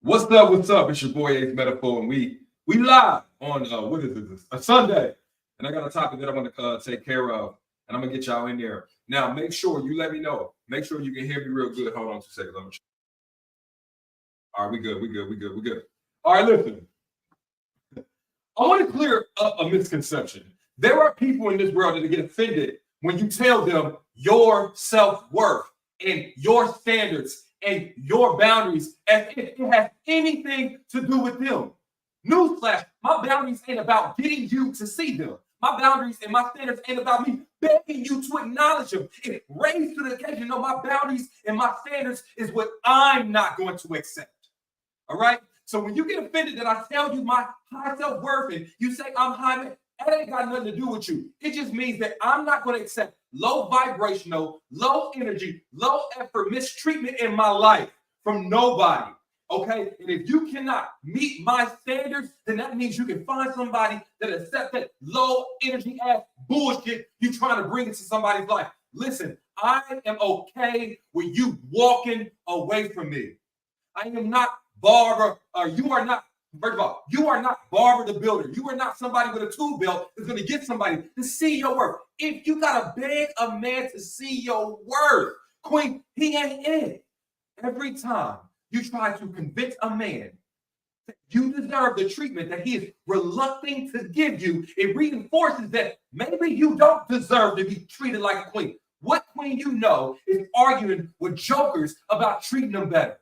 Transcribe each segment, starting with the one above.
What's up? What's up? It's your boy Ace Metaphor, and we live on what is this? A Sunday, and I got a topic that I want to take care of, and I'm gonna get y'all in there. Now, make sure you let me know. Make sure you can hear me real good. Hold on 2 seconds. All right, we good. All right, listen. I want to clear up a misconception. There are people in this world that get offended when you tell them your self-worth and your standards and your boundaries as if it has anything to do with them. Newsflash, my boundaries ain't about getting you to see them. My boundaries and my standards ain't about me begging you to acknowledge them. It raised to the occasion. No, my boundaries and my standards is what I'm not going to accept. All right? So when you get offended that I tell you my high self-worth and you say I'm high, that ain't got nothing to do with you. It just means that I'm not going to accept low vibrational, low energy, low effort mistreatment in my life from nobody. Okay? And if you cannot meet my standards, then that means you can find somebody that accepts that low energy ass bullshit you trying to bring into somebody's life. Listen, I am okay with you walking away from me. I am not Barbara, you are not, first of all, you are not Barbara the Builder. You are not somebody with a tool belt that's going to get somebody to see your worth. If you got to beg a man to see your worth, Queen, he ain't in it. Every time you try to convince a man that you deserve the treatment that he is reluctant to give you, it reinforces that maybe you don't deserve to be treated like a queen. What queen you know is arguing with jokers about treating them better?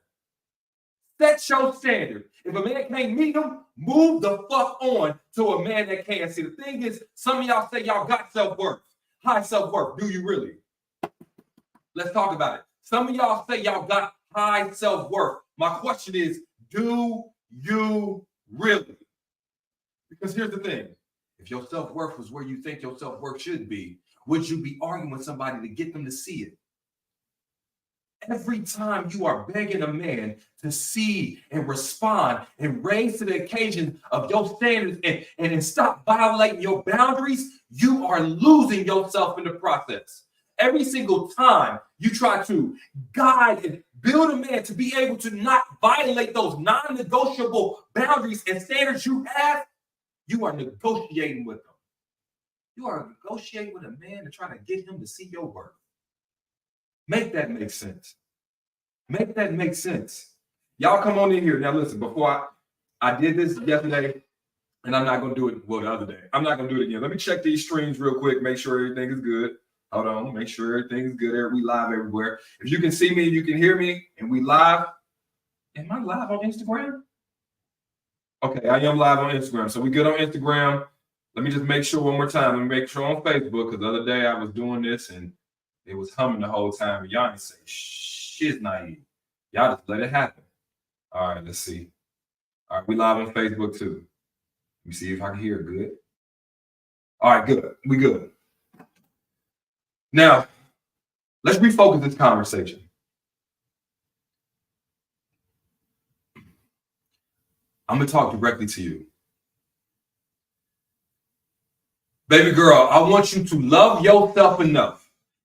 Set your standard. If a man can't meet them, move the fuck on to a man that can. See, the thing is, some of y'all say y'all got self-worth, high self-worth. Do you really? Let's talk about it. Some of y'all say y'all got high self-worth. My question is, do you really? Because here's the thing. If your self-worth was where you think your self-worth should be, would you be arguing with somebody to get them to see it? Every time you are begging a man to see and respond and raise to the occasion of your standards and stop violating your boundaries, you are losing yourself in the process. Every single time you try to guide and build a man to be able to not violate those non-negotiable boundaries and standards you have, you are negotiating with them. You are negotiating with a man to try to get him to see your worth. Make that make sense. Make that make sense. Y'all come on in here. Now listen, before I did this yesterday, and I'm not going to do it, well, the other day. I'm not going to do it again. Let me check these streams real quick, make sure everything is good. Hold on, make sure everything is good. We live everywhere. If you can see me, you can hear me, and we live. Am I live on Instagram? Okay, I am live on Instagram. So we good on Instagram. Let me just make sure one more time. Let me make sure on Facebook, because the other day I was doing this, and it was humming the whole time. And y'all didn't say shit naive. Y'all just let it happen. All right, let's see. All right, we live on Facebook too. Let me see if I can hear it good. All right, good. We good. Now, let's refocus this conversation. I'm going to talk directly to you. Baby girl, I want you to love yourself enough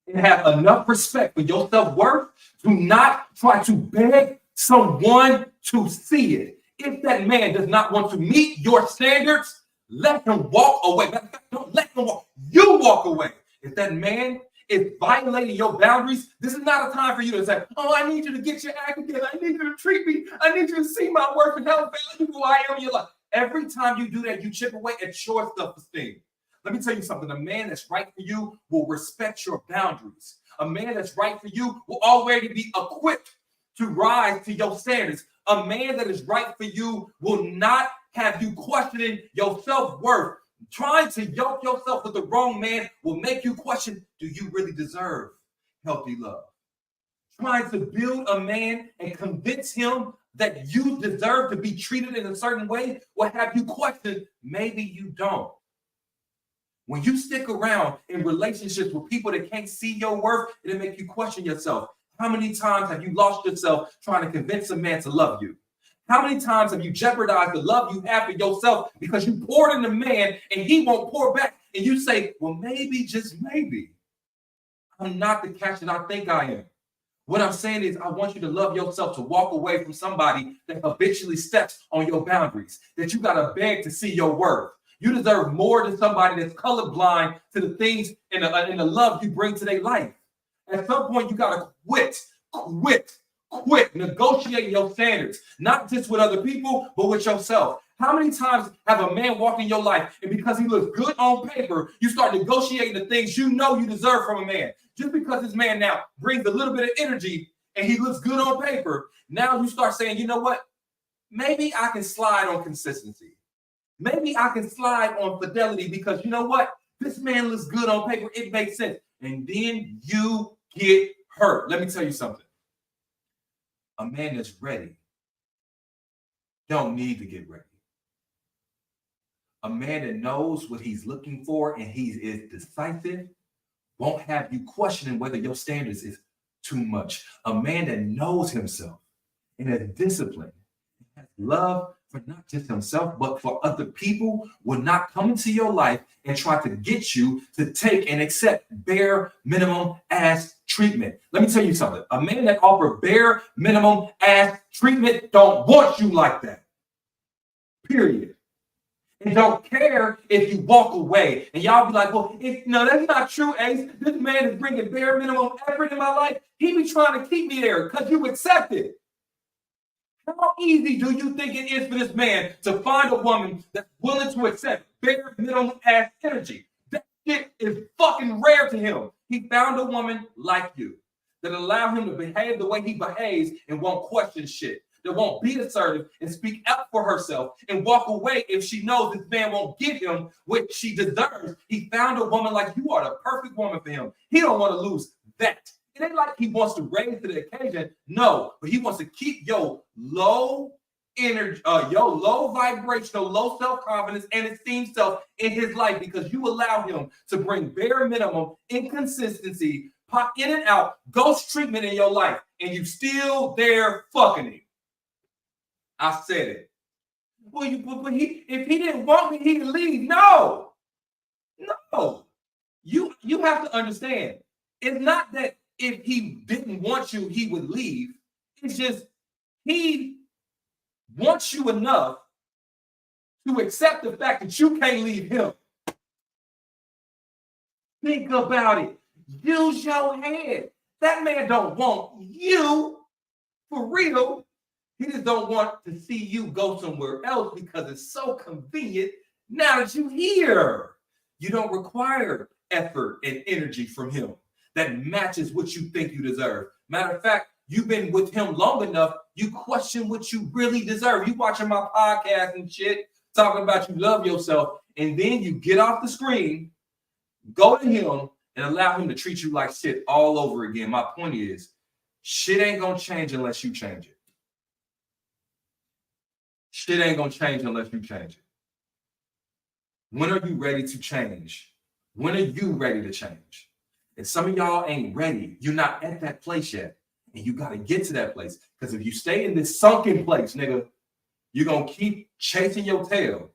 and have enough respect for your self-worth to not try to beg someone to see it. If that man does not want to meet your standards, let him walk away. Don't let him walk. You walk away. If that man is violating your boundaries, this is not a time for you to say, oh, I need you to get your act together. I need you to treat me. I need you to see my worth and how valuable I am in your life. Every time you do that, you chip away at your self-esteem. Let me tell you something. A man that's right for you will respect your boundaries. A man that's right for you will already be equipped to rise to your standards. A man that is right for you will not have you questioning your self-worth. Trying to yoke yourself with the wrong man will make you question, do you really deserve healthy love? Trying to build a man and convince him that you deserve to be treated in a certain way will have you question, maybe you don't. When you stick around in relationships with people that can't see your worth, it'll make you question yourself. How many times have you lost yourself trying to convince a man to love you? How many times have you jeopardized the love you have for yourself because you poured in the man and he won't pour back? And you say, well, maybe, just maybe, I'm not the catch that I think I am. What I'm saying is, I want you to love yourself, to walk away from somebody that habitually steps on your boundaries, that you got to beg to see your worth. You deserve more than somebody that's colorblind to the things and the love you bring to their life. At some point, you got to quit negotiating your standards, not just with other people, but with yourself. How many times have a man walked in your life and because he looks good on paper, you start negotiating the things you know you deserve from a man? Just because this man now brings a little bit of energy and he looks good on paper, now you start saying, you know what? Maybe I can slide on consistency. Maybe I can slide on fidelity because you know what? This man looks good on paper. It makes sense. And then you get hurt. Let me tell you something. A man that's ready don't need to get ready. A man that knows what he's looking for and he is decisive won't have you questioning whether your standards is too much. A man that knows himself and is disciplined, has love for not just himself, but for other people, will not come into your life and try to get you to take and accept bare minimum ass treatment. Let me tell you something. A man that offers bare minimum ass treatment don't want you like that. Period. And don't care if you walk away. And y'all be like, well, no, that's not true, Ace. This man is bringing bare minimum effort in my life. He be trying to keep me there because you accept it. How easy do you think it is for this man to find a woman that's willing to accept bare minimum ass energy? That shit is fucking rare to him. He found a woman like you that allow him to behave the way he behaves and won't question shit. That won't be assertive and speak up for herself and walk away if she knows this man won't give him what she deserves. He found a woman like you are the perfect woman for him. He don't want to lose that. It ain't like he wants to raise to the occasion. No, but he wants to keep your low energy, your low vibrational, low self-confidence and esteem self in his life because you allow him to bring bare minimum inconsistency, pop in and out, ghost treatment in your life, and you still there fucking him. I said it. Well, if he didn't want me, he'd leave. No. You have to understand. It's not that if he didn't want you, he would leave. It's just he wants you enough to accept the fact that you can't leave him. Think about it. Use your head. That man don't want you for real. He just don't want to see you go somewhere else because it's so convenient now that you're here. You don't require effort and energy from him that matches what you think you deserve. Matter of fact, you've been with him long enough, you question what you really deserve. You watching my podcast and shit, talking about you love yourself, and then you get off the screen, go to him, and allow him to treat you like shit all over again. My point is, shit ain't gonna change unless you change it. Shit ain't gonna change unless you change it. When are you ready to change? When are you ready to change? And some of y'all ain't ready. You're not at that place yet. And you got to get to that place. Because if you stay in this sunken place, nigga, you're going to keep chasing your tail,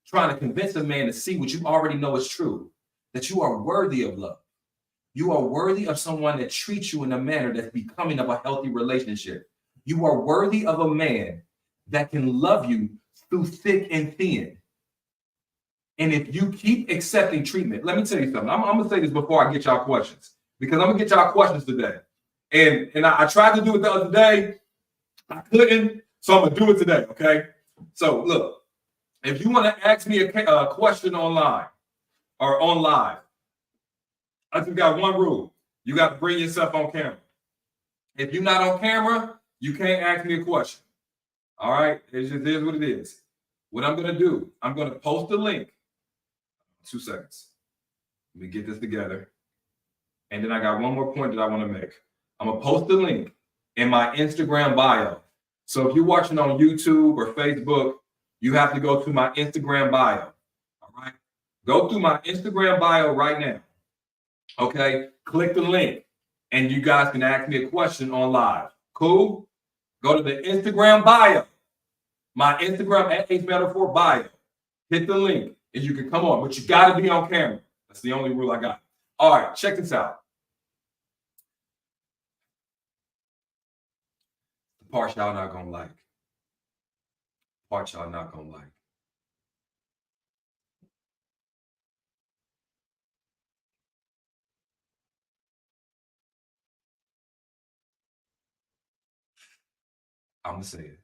trying to convince a man to see what you already know is true, that you are worthy of love. You are worthy of someone that treats you in a manner that's becoming of a healthy relationship. You are worthy of a man that can love you through thick and thin. And if you keep accepting treatment, let me tell you something. I'm going to say this before I get y'all questions, because I'm going to get y'all questions today. And I tried to do it the other day. I couldn't, so I'm going to do it today, okay? So, look, if you want to ask me a question online or on live, I just got one rule. You got to bring yourself on camera. If you're not on camera, you can't ask me a question. All right? It just is what it is. What I'm going to do, I'm going to post a link. 2 seconds. Let me get this together. And then I got one more point that I want to make. I'm going to post the link in my Instagram bio. So if you're watching on YouTube or Facebook, you have to go to my Instagram bio. All right? Go through my Instagram bio right now. Okay? Click the link and you guys can ask me a question on live. Cool? Go to the Instagram bio. My Instagram at Ace Metaphor bio. Hit the link and you can come on, but you got to be on camera. That's the only rule I got. All right, check this out. part y'all not gonna like. Part y'all not gonna like. I'm gonna say it.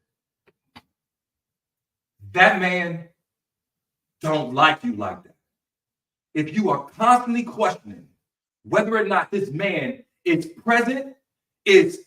That man don't like you like that. If you are constantly questioning whether or not this man is present, is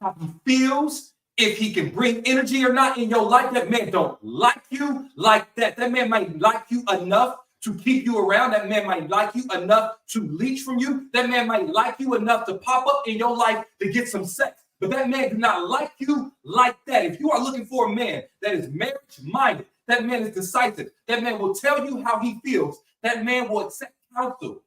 how he feels, if he can bring energy or not in your life, that man don't like you like that. That man might like you enough to keep you around. That man might like you enough to leech from you. That man might like you enough to pop up in your life to get some sex. But that man do not like you like that. If you are looking for a man that is marriage-minded, that man is decisive, that man will tell you how he feels, that man will accept counsel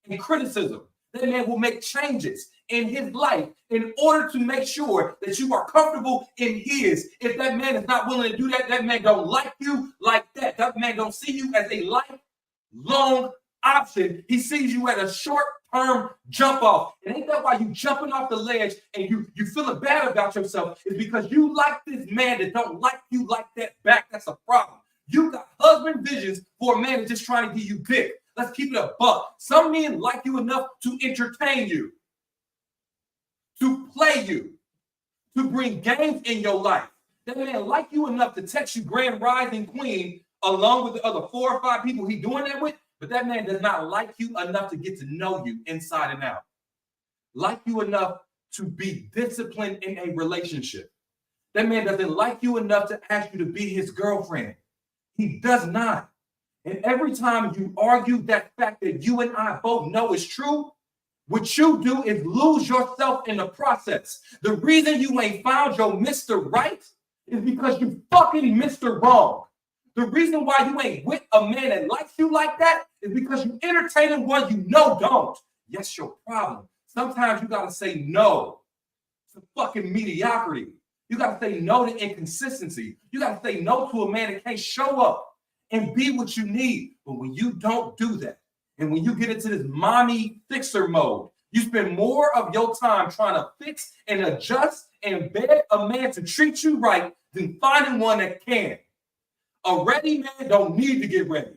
and criticism, that man will make changes in his life in order to make sure that you are comfortable in his. If that man is not willing to do that, that man don't like you like that. That man don't see you as a lifelong option. He sees you at a short-term jump off. And ain't that why you jumping off the ledge and you feeling bad about yourself? It's because you like this man that don't like you like that back. That's a problem. You got husband visions for a man that's just trying to give you dick. Let's keep it a buck. Some men like you enough to entertain you, to play you, to bring games in your life. That man like you enough to text you Grand Rising Queen along with the other 4 or 5 people he doing that with, but that man does not like you enough to get to know you inside and out. Like you enough to be disciplined in a relationship. That man doesn't like you enough to ask you to be his girlfriend. He does not. And every time you argue that fact that you and I both know is true, what you do is lose yourself in the process. The reason you ain't found your Mr. Right is because you fucking Mr. Wrong. The reason why you ain't with a man that likes you like that is because you entertaining one you know don't. Yes, your problem. Sometimes you gotta say no to fucking mediocrity. You gotta say no to inconsistency. You gotta say no to a man that can't show up and be what you need. But when you don't do that, and when you get into this mommy fixer mode, you spend more of your time trying to fix and adjust and beg a man to treat you right than finding one that can. A ready man don't need to get ready.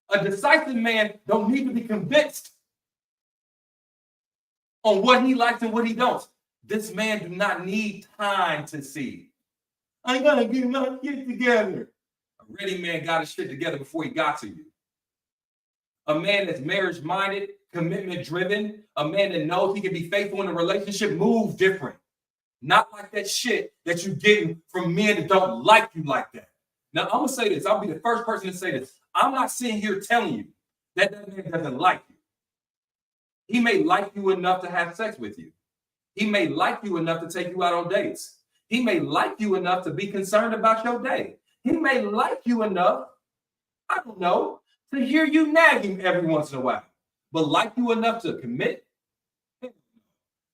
A decisive man don't need to be convinced on what he likes and what he don't. This man do not need time to see. I gotta get my shit together. A ready man got his shit together before he got to you. A man that's marriage-minded, commitment-driven, a man that knows he can be faithful in a relationship, move different. Not like that shit that you getting from men that don't like you like that. Now, I'm gonna say this. I'll be the first person to say this. I'm not sitting here telling you that man doesn't like you. He may like you enough to have sex with you. He may like you enough to take you out on dates. He may like you enough to be concerned about your day. He may like you enough, I don't know, to hear you nagging every once in a while. But like you enough to commit?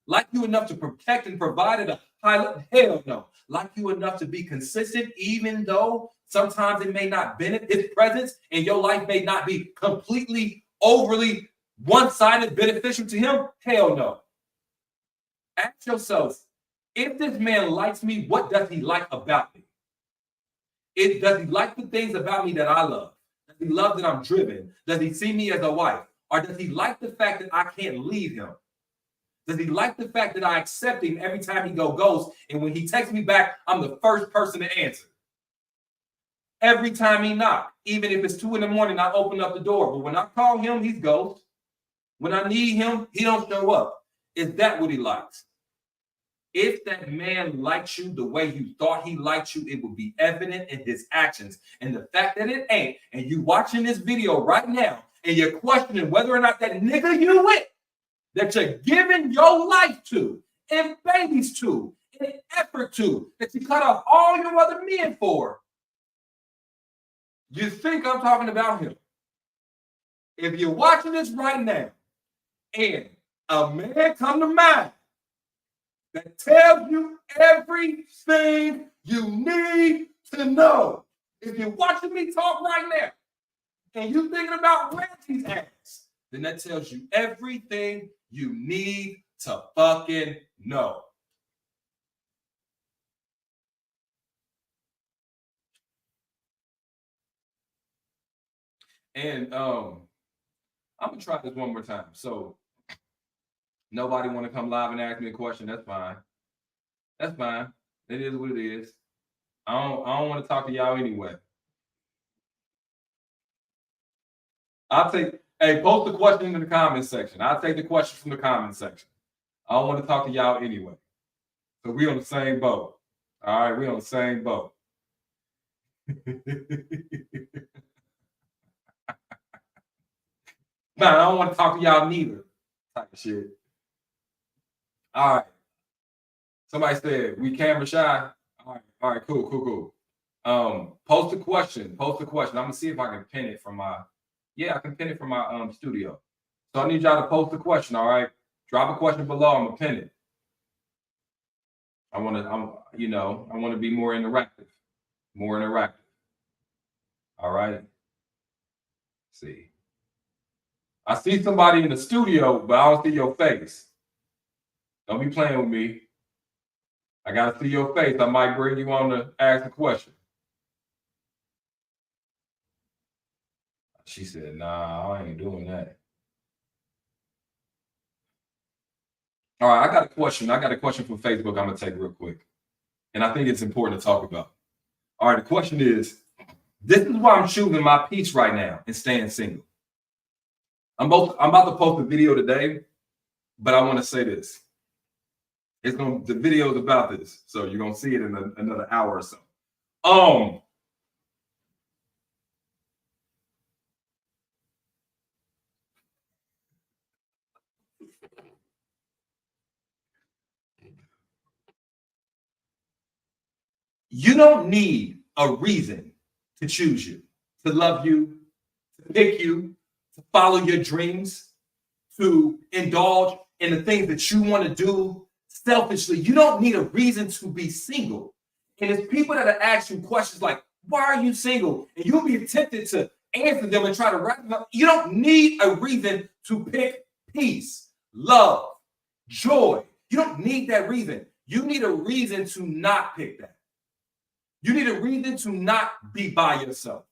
Like you enough to protect and provide at a high level? Hell no. Like you enough to be consistent, even though sometimes it may not benefit his presence and your life may not be completely overly one-sided beneficial to him? Hell no. Ask yourself, if this man likes me, what does he like about me? Does he like the things about me that I love? Does he love that I'm driven? Does he see me as a wife? Or does he like the fact that I can't leave him? Does he like the fact that I accept him every time he go ghost, and when he texts me back, I'm the first person to answer? Every time he knock, even if it's 2 in the morning, I open up the door. But when I call him, he's ghost. When I need him, he don't show up. Is that what he likes? If that man likes you the way you thought he liked you, it would be evident in his actions. And the fact that it ain't, and you watching this video right now, and you're questioning whether or not that nigga you with, that you're giving your life to, and babies to, and effort to, that you cut off all your other men for, you think I'm talking about him. If you're watching this right now, and a man come to mind that tells you everything you need to know. If you're watching me talk right now and you're thinking about Reggie's ass, then that tells you everything you need to fucking No. And I'm gonna try this one more time. So nobody want to come live and ask me a question. That's fine. That's fine. It is what it is. I don't want to talk to y'all anyway. I'll take hey, post the question in the comment section. I'll take the question from the comment section. I don't want to talk to y'all anyway. So we on the same boat. All right, we on the same boat. Nah, I don't want to talk to y'all neither. Type of shit. All right. Somebody said we camera shy. All right, cool. Post a question. I'm gonna see if I can pin it from my I can pin it from my studio. So I need y'all to post a question, all right? Drop a question below, I'm gonna pin it. I want to be more interactive. All right. Let's see. I see somebody in the studio, but I don't see your face. Don't be playing with me. I gotta see your face. I might bring you on to ask a question. She said, nah, I ain't doing that. All right, I got a question from Facebook I'm gonna take real quick. And I think it's important to talk about. All right, the question is, this is why I'm choosing my peace right now and staying single. I'm about to post a video today, but I want to say this. The video is about this, so you're gonna see it in another hour or so. You don't need a reason to choose you, to love you, to pick you, to follow your dreams, to indulge in the things that you want to do selfishly. You don't need a reason to be single. And it's people that ask you questions like, why are you single? And you'll be tempted to answer them and try to wrap them up. You don't need a reason to pick peace, love, joy. You don't need that reason. You need a reason to not pick that. You need a reason to not be by yourself.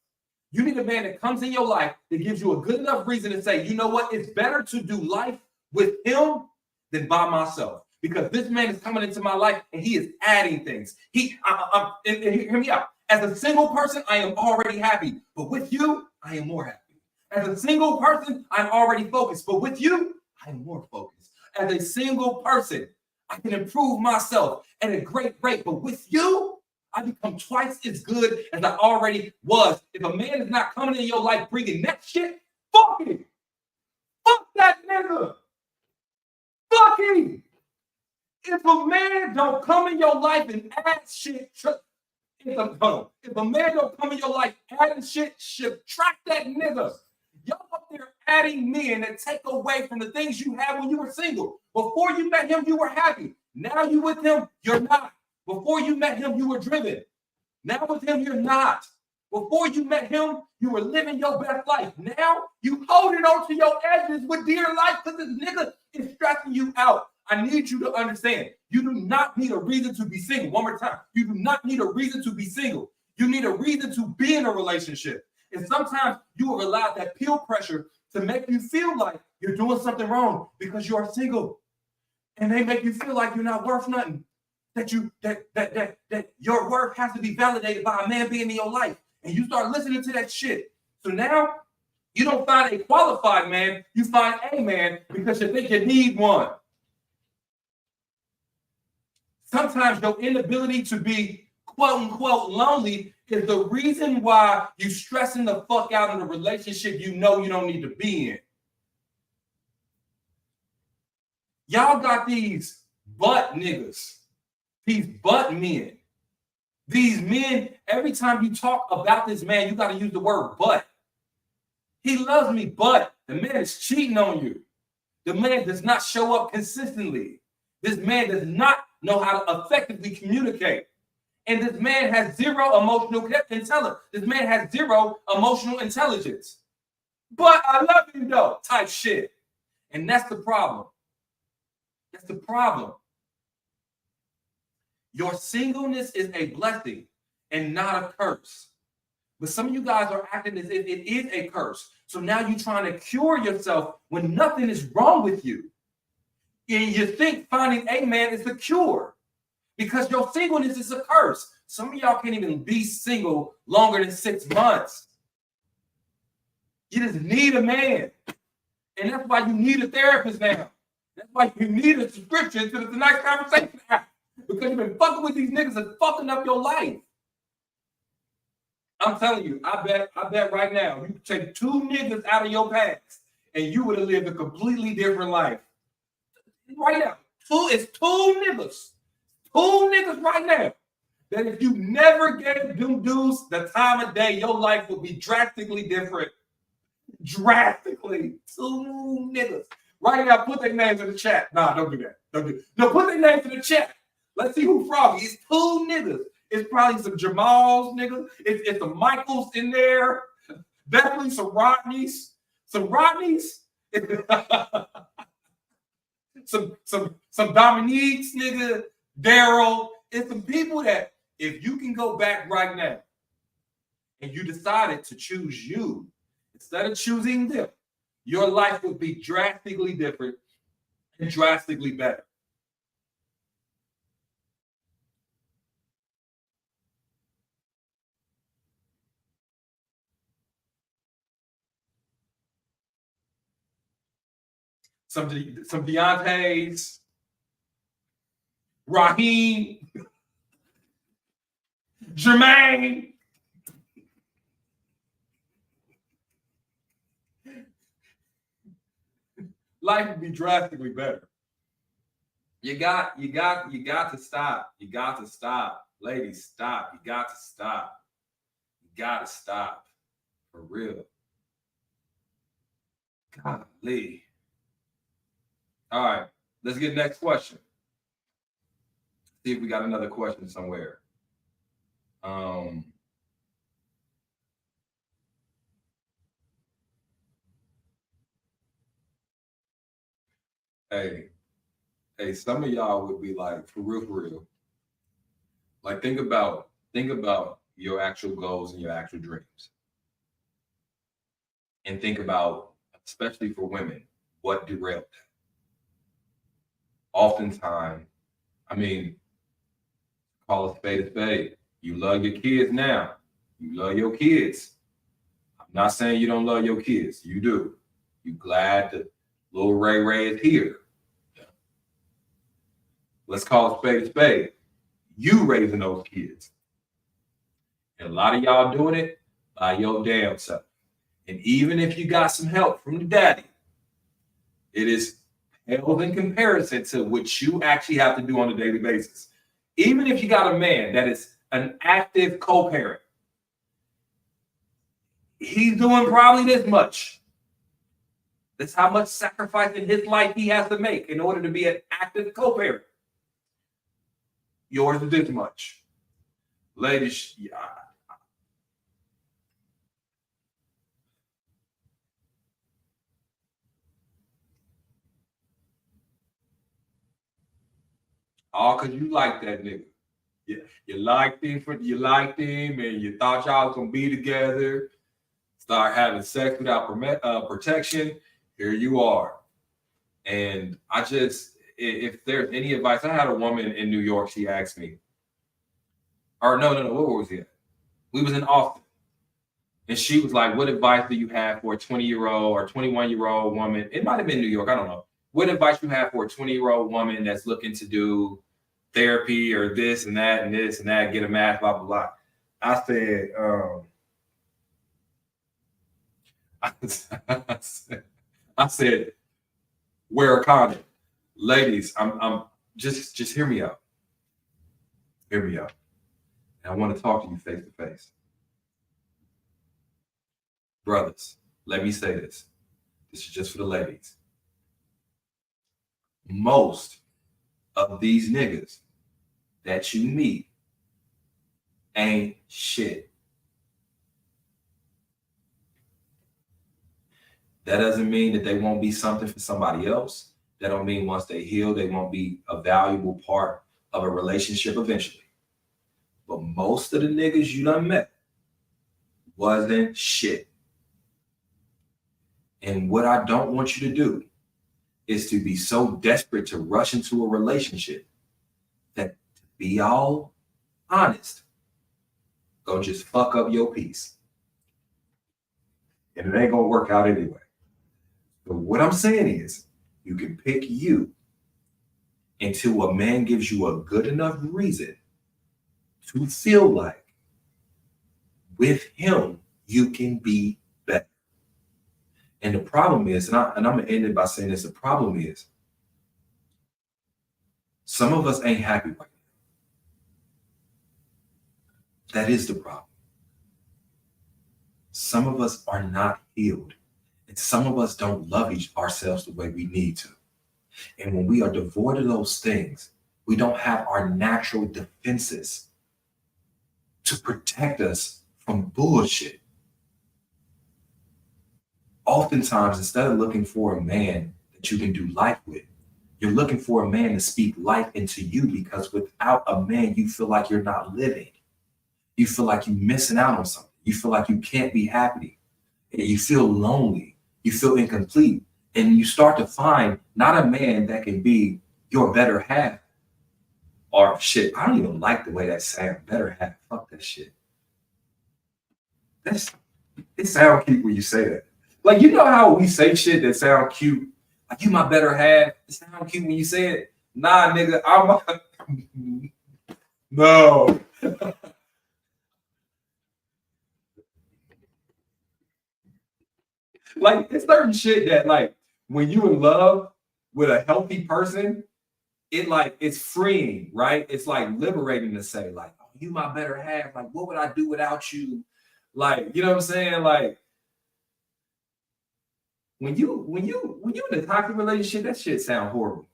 You need a man that comes in your life that gives you a good enough reason to say, you know what? It's better to do life with him than by myself. Because this man is coming into my life and he is adding things. And hear me out. As a single person, I am already happy. But with you, I am more happy. As a single person, I'm already focused. But with you, I am more focused. As a single person, I can improve myself at a great rate. But with you, I become twice as good as I already was. If a man is not coming in your life bringing that shit, fuck him. Fuck that nigga. Fuck him. If a man don't come in your life and add shit, if a man don't come in your life adding shit, subtract that nigga. Y'all up there adding men that take away from the things you had when you were single. Before you met him, you were happy. Now you with him, you're not. Before you met him, you were driven. Now with him, you're not. Before you met him, you were living your best life. Now you holding on to your edges with dear life because this nigga is stressing you out. I need you to understand. You do not need a reason to be single. One more time. You do not need a reason to be single. You need a reason to be in a relationship. And sometimes you will allow that peer pressure to make you feel like you're doing something wrong because you are single. And they make you feel like you're not worth nothing. That your worth has to be validated by a man being in your life. And you start listening to that shit. So now you don't find a qualified man, you find a man because you think you need one. Sometimes your inability to be quote unquote lonely is the reason why you stressing the fuck out in a relationship you know you don't need to be in. Y'all got these butt niggas. These butt men. These men, every time you talk about this man, you got to use the word but. He loves me, but the man is cheating on you. The man does not show up consistently. This man does not know how to effectively communicate. And this man has zero emotional intelligence. This man has zero emotional intelligence. But I love you though, type shit. And that's the problem. That's the problem. Your singleness is a blessing and not a curse. But some of you guys are acting as if it is a curse. So now you're trying to cure yourself when nothing is wrong with you. And you think finding a man is the cure because your singleness is a curse. Some of y'all can't even be single longer than 6 months. You just need a man. And that's why you need a therapist now. That's why you need a subscription to the Tonight's Conversation app. Because you've been fucking with these niggas and fucking up your life. I'm telling you, I bet right now, you could take 2 niggas out of your past and you would have lived a completely different life. Right now. It's 2 niggas. 2 niggas right now. That if you never gave them dudes the time of day, your life would be drastically different. Drastically. 2 niggas. Right now, put their names in the chat. Nah, don't do that. Don't do it. No, put their names in the chat. Let's see who Froggy. It's 2 niggas. It's probably some Jamals, niggas. It's some Michaels in there. Definitely some Rodneys. Some Rodneys. some Dominiques, nigga. Daryl. It's some people that if you can go back right now and you decided to choose you instead of choosing them, your life would be drastically different and drastically better. Some Deontay's, Raheem, Jermaine. Life would be drastically better. You got to stop. You got to stop. Ladies, stop. You got to stop. You got to stop. For real. Golly. All right. Let's get next question. See if we got another question somewhere. Hey, some of y'all would be like, for real. Like, think about your actual goals and your actual dreams. And think about, especially for women, what derailed that. Oftentimes, I mean, call a spade a spade. You love your kids now. You love your kids. I'm not saying you don't love your kids. You do. You glad that little Ray is here. Let's call a spade a spade. You raising those kids. And a lot of y'all doing it by your damn self. And even if you got some help from the daddy, it is pale in comparison to what you actually have to do on a daily basis. Even if you got a man that is an active co-parent, he's doing probably this much. That's how much sacrifice in his life he has to make in order to be an active co-parent. Yours is this much. Ladies, yeah. All because you like that nigga. You liked him, and you thought y'all was gonna be together. Start having sex without protection. Here you are. And I just, if there's any advice, I had a woman in New York. She asked me, or no, where was he at? We was in Austin, and she was like, "What advice do you have for a 20-year-old or 21-year-old woman?" It might have been New York. I don't know. What advice you have for a 20-year-old woman that's looking to do therapy or this and that and this and that, get a match, blah, blah, blah. I said, wear a condom. Ladies, I'm just hear me out. Hear me out. And I want to talk to you face to face. Brothers, let me say this. This is just for the ladies. Most of these niggas that you meet ain't shit. That doesn't mean that they won't be something for somebody else. That don't mean once they heal, they won't be a valuable part of a relationship eventually. But most of the niggas you done met wasn't shit. And what I don't want you to do is to be so desperate to rush into a relationship that, to be all honest, go just fuck up your peace. And it ain't gonna work out anyway. But what I'm saying is, you can pick you until a man gives you a good enough reason to feel like with him you can be better. And the problem is, and I'm gonna end it by saying this, the problem is some of us ain't happy right now. That is the problem. Some of us are not healed. And some of us don't love ourselves the way we need to. And when we are devoid of those things, we don't have our natural defenses to protect us from bullshit. Oftentimes, instead of looking for a man that you can do life with, you're looking for a man to speak life into you, because without a man, you feel like you're not living. You feel like you're missing out on something. You feel like you can't be happy. You feel lonely. You feel incomplete. And you start to find not a man that can be your better half. Or shit, I don't even like the way that sounds. Better half. Fuck that shit. It sounds cute when you say that. Like, you know how we say shit that sound cute? Like, you my better half. It sound cute when you say it. Nah, nigga, I'm no. Like, it's certain shit that, like, when you in love with a healthy person, it's freeing, right? It's like liberating to say, like, oh, you my better half. Like, what would I do without you? Like, you know what I'm saying? Like, when you in a toxic relationship, that shit sound horrible.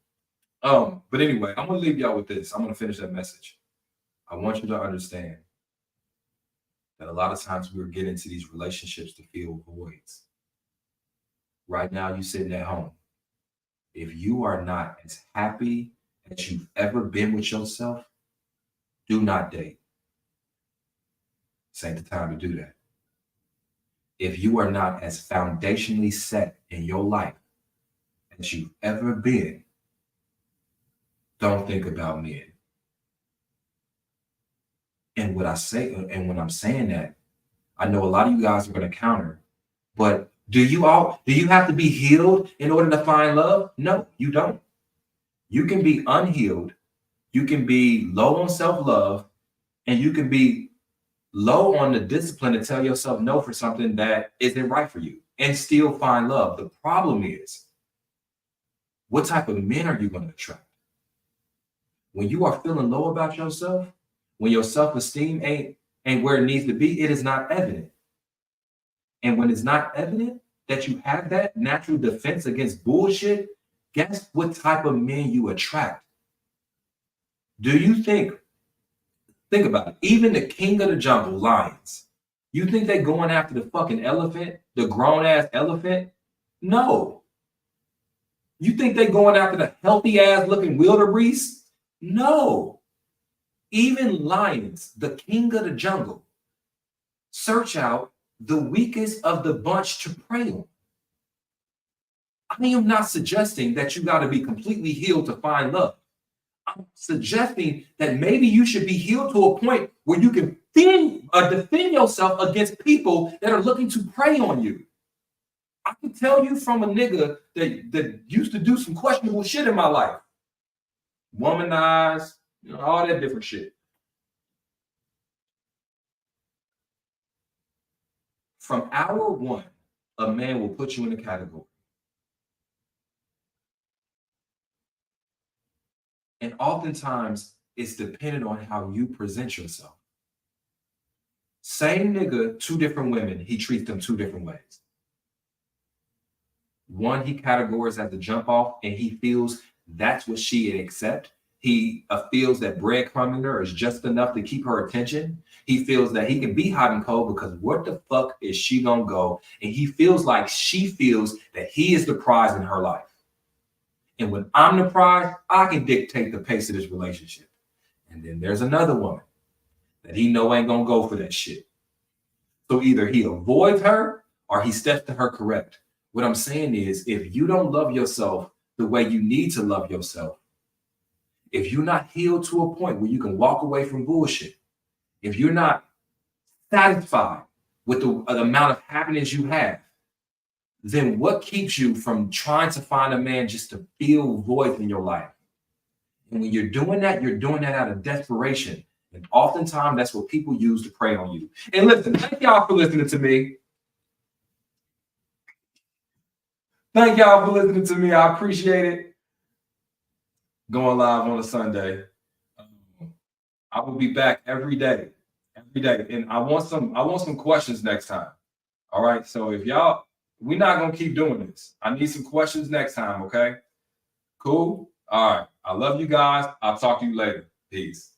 But anyway, I'm gonna leave y'all with this. I'm gonna finish that message. I want you to understand that a lot of times we're getting into these relationships to fill voids. Right now, you sitting at home. If you are not as happy as you've ever been with yourself, do not date. This ain't the time to do that. If you are not as foundationally set in your life as you've ever been, don't think about men. And what I say, and when I'm saying that, I know a lot of you guys are going to counter, but do you have to be healed in order to find love? No, you don't. You can be unhealed, you can be low on self-love, and you can be low on the discipline to tell yourself no for something that isn't right for you and still find love. The problem is, what type of men are you going to attract? When you are feeling low about yourself, when your self-esteem ain't where it needs to be, it is not evident. And when it's not evident that you have that natural defense against bullshit, guess what type of men you attract? Do you think about it, even the king of the jungle, lions, you think they're going after the fucking elephant, the grown-ass elephant? No. You think they're going after the healthy-ass looking wildebeest? No. Even lions, the king of the jungle, search out the weakest of the bunch to prey on. I am not suggesting that you got to be completely healed to find love. I'm suggesting that maybe you should be healed to a point where you can defend yourself against people that are looking to prey on you. I can tell you from a nigga that used to do some questionable shit in my life. Womanized, all that different shit. From hour one, a man will put you in a category. And oftentimes, it's dependent on how you present yourself. Same nigga, two different women, he treats them two different ways. One, he categorizes as a jump off, and he feels that's what she would accept. He feels that breadcrumbing her is just enough to keep her attention. He feels that he can be hot and cold because what the fuck is she gonna go? And he feels like she feels that he is the prize in her life. And when I'm the prize, I can dictate the pace of this relationship. And then there's another woman that he know ain't gonna go for that shit. So either he avoids her or he steps to her correct. What I'm saying is, if you don't love yourself the way you need to love yourself, if you're not healed to a point where you can walk away from bullshit, if you're not satisfied with the amount of happiness you have, then what keeps you from trying to find a man just to fill voids in your life? And when you're doing that out of desperation. And oftentimes that's what people use to prey on you. And listen, thank y'all for listening to me. Thank y'all for listening to me. I appreciate it. Going live on a Sunday. I will be back every day. And I want some questions next time. All right. So if y'all, we're not gonna keep doing this. I need some questions next time, okay? Cool. All right. I love you guys. I'll talk to you later. Peace.